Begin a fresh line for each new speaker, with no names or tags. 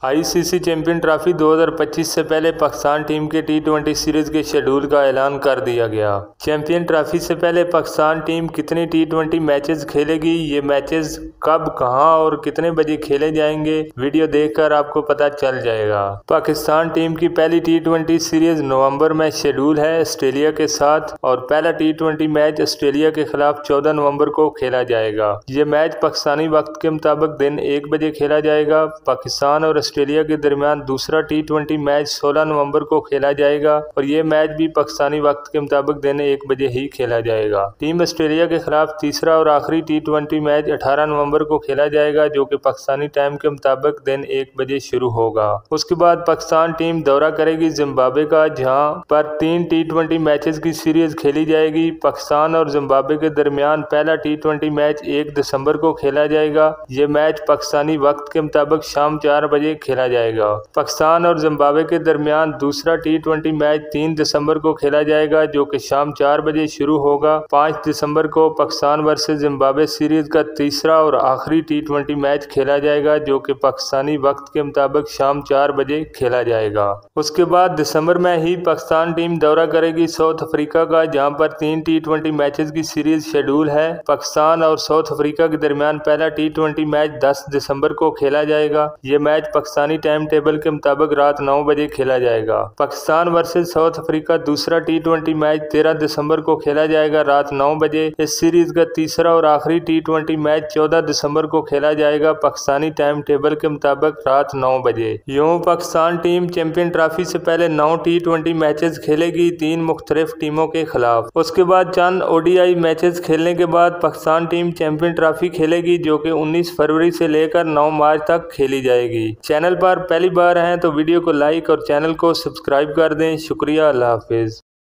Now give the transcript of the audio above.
ICC champion trophy 2025 से पहले Pakistan team के टी20 सीरीज के शेड्यूल का ऐलान कर दिया गया। चैंपियन ट्रॉफी से पहले पाकिस्तान टीम कितने टी20 मैचेस खेलेगी, ये मैचेस कब, कहां और कितने बजे खेले जाएंगे, वीडियो देखकर आपको पता चल जाएगा। पाकिस्तान टीम की पहली टी20 सीरीज नवंबर में शेड्यूल है ऑस्ट्रेलिया के साथ, और पहला टी20 मैच ऑस्ट्रेलिया के खिलाफ 14 नवंबर को खेला जाएगा। ये मैच पाकिस्तानी वक्त के मुताबिक दिन 1 बजे खेला जाएगा। पाकिस्तान और ऑस्ट्रेलिया के दरमियान दूसरा टी20 मैच 16 नवंबर को खेला जाएगा, और ये मैच भी पाकिस्तानी वक्त के मुताबिक दिन 1 बजे ही खेला जाएगा। टीम ऑस्ट्रेलिया के खिलाफ तीसरा और आखिरी टी20 मैच 18 नवंबर को खेला जाएगा, जो कि पाकिस्तानी टाइम के मुताबिक दिन 1 बजे शुरू होगा। उसके बाद पाकिस्तान टीम दौरा करेगी जिम्बाब्वे का, जहां पर 3 टी20 मैचेस की सीरीज खेली जाएगी। पाकिस्तान और जिम्बाब्वे के दरमियान पहला टी20 मैच 1 दिसंबर को खेला जाएगा। ये मैच पाकिस्तानी वक्त के मुताबिक शाम 4 बजे खेला जाएगा। पाकिस्तान और जिम्बाब्वे के दरमियान दूसरा टी20 मैच 3 दिसंबर को खेला जाएगा, जो कि शाम 4 बजे शुरू होगा। 5 दिसंबर को पाकिस्तान वर्सेस जिम्बाब्वे सीरीज का तीसरा और आखिरी टी20 मैच खेला जाएगा, जो कि पाकिस्तानी वक्त के मुताबिक शाम 4 बजे खेला जाएगा। उसके बाद दिसंबर में ही पाकिस्तान टीम दौरा करेगी साउथ अफ्रीका का, जहां पर 3 टी20 मैचेस की सीरीज शेड्यूल है। पाकिस्तान और साउथ अफ्रीका के दरमियान पहला टी20 मैच 10 दिसंबर को खेला जाएगा। ये मैच पाकिस्तानी टाइम टेबल के मुताबिक रात 9 बजे खेला जाएगा। पाकिस्तान वर्सेस साउथ अफ्रीका दूसरा टी20 मैच 13 दिसंबर को खेला जाएगा रात 9 बजे। इस सीरीज का तीसरा और आखिरी टी20 मैच 14 दिसंबर को खेला जाएगा पाकिस्तानी टाइम टेबल के मुताबिक रात 9 बजे। यूं पाकिस्तान टीम चैंपियन ट्रॉफी से पहले 9 टी20 मैचेस खेलेगी 3 मुख्तलिफ टीमों के खिलाफ। उसके बाद चंद ओडीआई मैचेस खेलने के बाद पाकिस्तान टीम चैंपियन ट्रॉफी खेलेगी, जो कि 19 फरवरी से लेकर 9 मार्च तक खेली जाएगी। चैनल पर पहली बार हैं तो वीडियो को लाइक और चैनल को सब्सक्राइब कर दें। शुक्रिया, अल्लाह हाफिज।